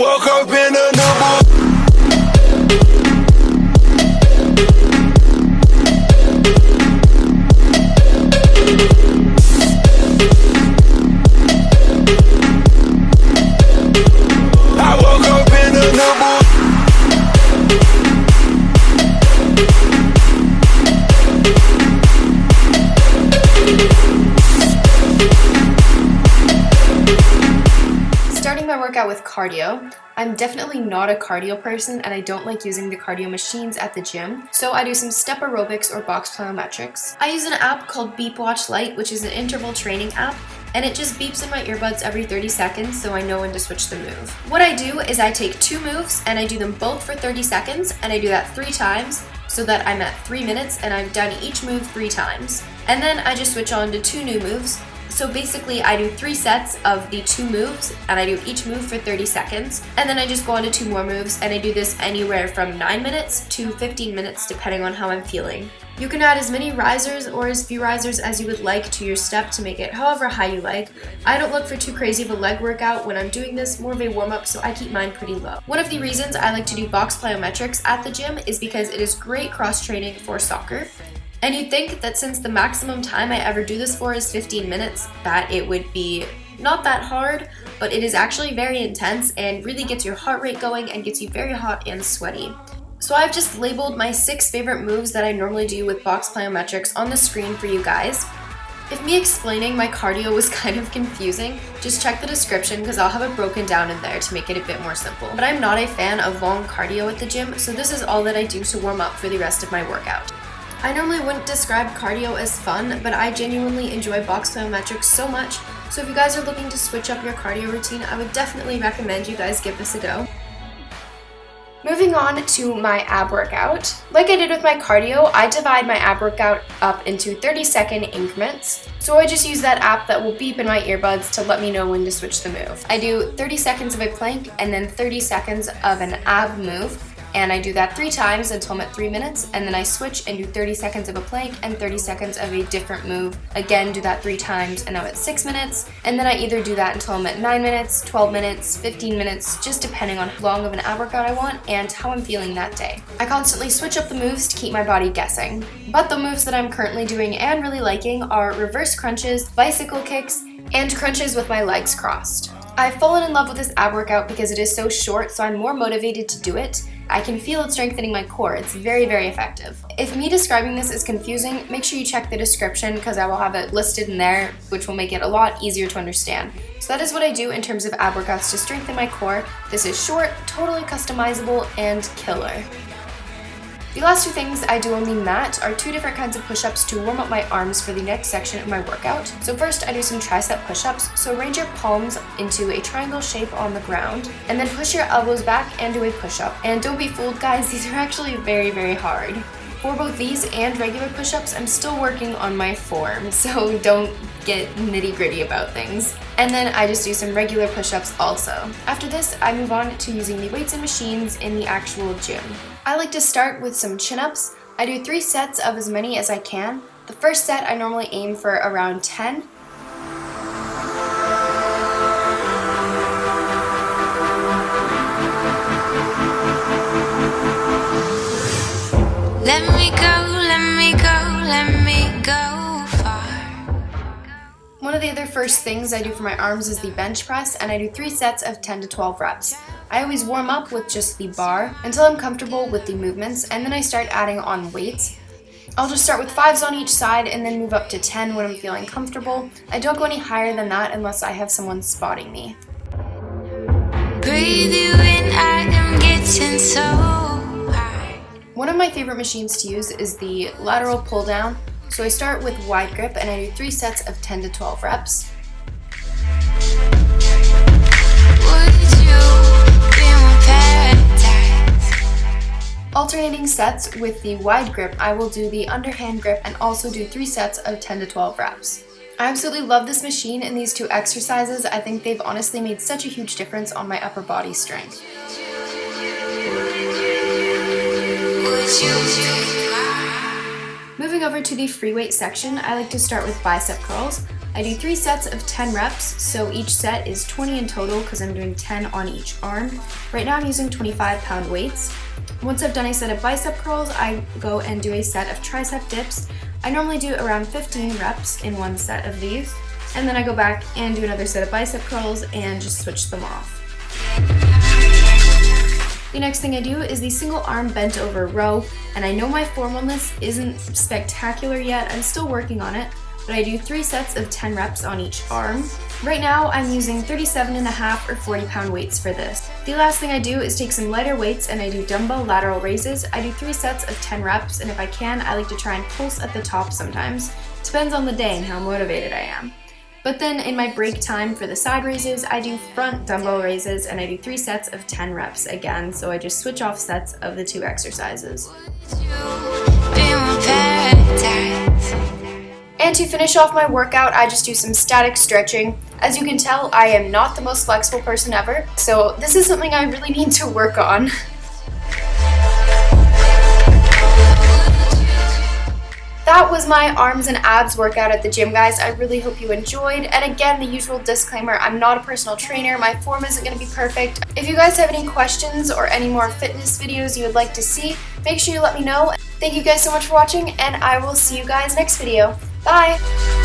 woke up in a new mood. I woke up in a new mood. Starting my workout with cardio. I'm definitely not a cardio person and I don't like using the cardio machines at the gym, so I do some step aerobics or box plyometrics. I use an app called Beep Watch Lite, which is an interval training app, and it just beeps in my earbuds every 30 seconds so I know when to switch the move. What I do is I take 2 moves and I do them both for 30 seconds and I do that 3 times so that I'm at 3 minutes and I've done each move 3 times. And then I just switch on to 2 new moves. So basically I do 3 sets of the 2 moves and I do each move for 30 seconds and then I just go on to 2 more moves and I do this anywhere from 9 minutes to 15 minutes depending on how I'm feeling. You can add as many risers or as few risers as you would like to your step to make it however high you like. I don't look for too crazy of a leg workout when I'm doing this, more of a warm-up, so I keep mine pretty low. One of the reasons I like to do box plyometrics at the gym is because it is great cross-training for soccer. And you'd think that since the maximum time I ever do this for is 15 minutes, that it would be not that hard, but it is actually very intense and really gets your heart rate going and gets you very hot and sweaty. So I've just labeled my 6 favorite moves that I normally do with box plyometrics on the screen for you guys. If me explaining my cardio was kind of confusing, just check the description because I'll have it broken down in there to make it a bit more simple. But I'm not a fan of long cardio at the gym, so this is all that I do to warm up for the rest of my workout. I normally wouldn't describe cardio as fun, but I genuinely enjoy box plyometrics so much, so if you guys are looking to switch up your cardio routine, I would definitely recommend you guys give this a go. Moving on to my ab workout. Like I did with my cardio, I divide my ab workout up into 30-second increments. So I just use that app that will beep in my earbuds to let me know when to switch the move. I do 30 seconds of a plank and then 30 seconds of an ab move. And I do that 3 times until I'm at 3 minutes, and then I switch and do 30 seconds of a plank and 30 seconds of a different move. Again, do that 3 times and I'm at 6 minutes, and then I either do that until I'm at 9 minutes, 12 minutes, 15 minutes, just depending on how long of an ab workout I want and how I'm feeling that day. I constantly switch up the moves to keep my body guessing. But the moves that I'm currently doing and really liking are reverse crunches, bicycle kicks, and crunches with my legs crossed. I've fallen in love with this ab workout because it is so short, so I'm more motivated to do it. I can feel it strengthening my core. It's very, very effective. If me describing this is confusing, make sure you check the description because I will have it listed in there, which will make it a lot easier to understand. So that is what I do in terms of ab workouts to strengthen my core. This is short, totally customizable, and killer. The last 2 things I do on the mat are 2 different kinds of push-ups to warm up my arms for the next section of my workout. So first I do some tricep push-ups, so arrange your palms into a triangle shape on the ground, and then push your elbows back and do a push-up. And don't be fooled guys, these are actually very, very hard. For both these and regular push-ups, I'm still working on my form, so don't get nitty-gritty about things. And then I just do some regular push-ups also. After this, I move on to using the weights and machines in the actual gym. I like to start with some chin-ups. I do 3 sets of as many as I can. The first set I normally aim for around 10. Let me go, let me go, let me go far. One of the other first things I do for my arms is the bench press, and I do 3 sets of 10 to 12 reps. I always warm up with just the bar until I'm comfortable with the movements, and then I start adding on weights. I'll just start with 5s on each side and then move up to 10 when I'm feeling comfortable. I don't go any higher than that unless I have someone spotting me. Breathe you in, I am getting so high. One of my favorite machines to use is the lateral pull down. So I start with wide grip and I do 3 sets of 10 to 12 reps. Alternating sets with the wide grip, I will do the underhand grip and also do 3 sets of 10 to 12 reps. I absolutely love this machine and these 2 exercises. I think they've honestly made such a huge difference on my upper body strength. Moving over to the free weight section, I like to start with bicep curls. I do 3 sets of 10 reps, so each set is 20 in total because I'm doing 10 on each arm. Right now I'm using 25-pound weights. Once I've done a set of bicep curls, I go and do a set of tricep dips. I normally do around 15 reps in one set of these, and then I go back and do another set of bicep curls and just switch them off. The next thing I do is the single arm bent over row, and I know my form on this isn't spectacular yet, I'm still working on it, but I do 3 sets of 10 reps on each arm. Right now I'm using 37.5 or 40-pound weights for this. The last thing I do is take some lighter weights and I do dumbbell lateral raises. I do 3 sets of 10 reps, and if I can, I like to try and pulse at the top sometimes. Depends on the day and how motivated I am. But then in my break time for the side raises, I do front dumbbell raises and I do 3 sets of 10 reps again, so I just switch off sets of the 2 exercises. And to finish off my workout, I just do some static stretching. As you can tell, I am not the most flexible person ever, so this is something I really need to work on. That was my arms and abs workout at the gym, guys. I really hope you enjoyed. And again, the usual disclaimer, I'm not a personal trainer. My form isn't going to be perfect. If you guys have any questions or any more fitness videos you would like to see, make sure you let me know. Thank you guys so much for watching, and I will see you guys next video. Bye!